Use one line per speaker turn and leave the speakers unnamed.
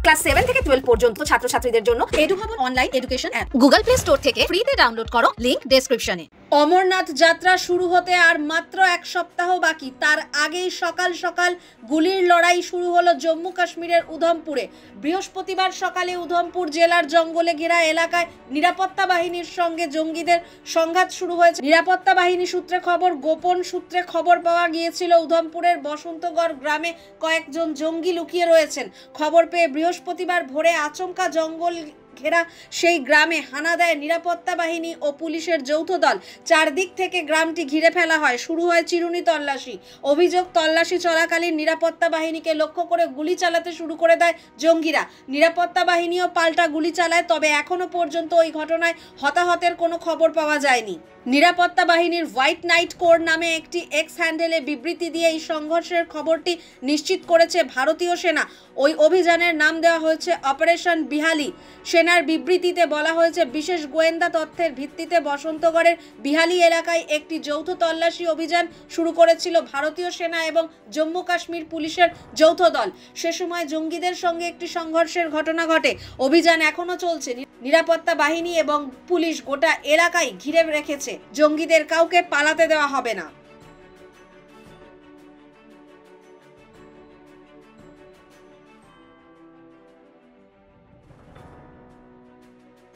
Class 7 থেকে 12 পর্যন্ত ছাত্রছাত্রীদের জন্য এডু ভবন online education app Google play store থেকে ফ্রিতে ডাউনলোড করো, লিংক ডেসক্রিপশনে।
অমরনাথ যাত্রা শুরু হতে আর মাত্র এক সপ্তাহ বাকি, তার আগেই সকাল সকাল গুলির লড়াই শুরু হলো জম্মু কাশ্মীরের উধমপুরে। বৃহস্পতিবার সকালে উধমপুর জেলার জঙ্গলে ঘেরা এলাকায় নিরাপত্তা বাহিনীর সঙ্গে জঙ্গিদের সংঘাত শুরু হয়েছে। নিরাপত্তা বাহিনী সূত্রে খবর, গোপন সূত্রে খবর পাওয়া গিয়েছিল উধমপুরের বসন্তগড় গ্রামে কয়েকজন জঙ্গি লুকিয়ে রয়েছেন। খবর পেয়ে বৃহস্পতিবার ভোরে আচমকা জঙ্গল ঘেরা সেই গ্রামে হানা দেয় নিরাপত্তা বাহিনী ও পুলিশের যৌথ দল। চারদিক থেকে গ্রামটি ঘিরে ফেলা হয়, শুরু হয় চিরুনি তল্লাশি। অভিযোগ, তল্লাশি চলাকালীন নিরাপত্তা বাহিনীকে লক্ষ্য করে গুলি চালাতে শুরু করে দেয় জঙ্গিরা। নিরাপত্তা বাহিনীও পাল্টা গুলি চালায়, তবে এখনো পর্যন্ত ওই ঘটনায় হতাহতের কোনো খবর পাওয়া যায়নি। নিরাপত্তা বাহিনীর হোয়াইট নাইট কোর নামে একটি এক্স হ্যান্ডেলে বিবৃতি দিয়ে এই সংঘর্ষের খবরটি নিশ্চিত করেছে ভারতীয় সেনা। ওই অভিযানের নাম দেওয়া হয়েছে অপারেশন বিহালি। সেনার বিবৃতিতে বলা হয়েছে, বিশেষ গোয়েন্দা তথ্যের ভিত্তিতে বসন্তগড়ের বিহালি এলাকায় একটি যৌথ তল্লাশি অভিযান শুরু করেছিল ভারতীয় সেনা এবং জম্মু কাশ্মীর পুলিশের যৌথ দল। সে সময় জঙ্গিদের সঙ্গে একটি সংঘর্ষের ঘটনা ঘটে। অভিযান এখনো চলছে। নিরাপত্তা বাহিনী এবং পুলিশ গোটা এলাকায় ঘিরে রেখেছে। জঙ্গিদের কাউকে পালাতে দেওয়া হবে না।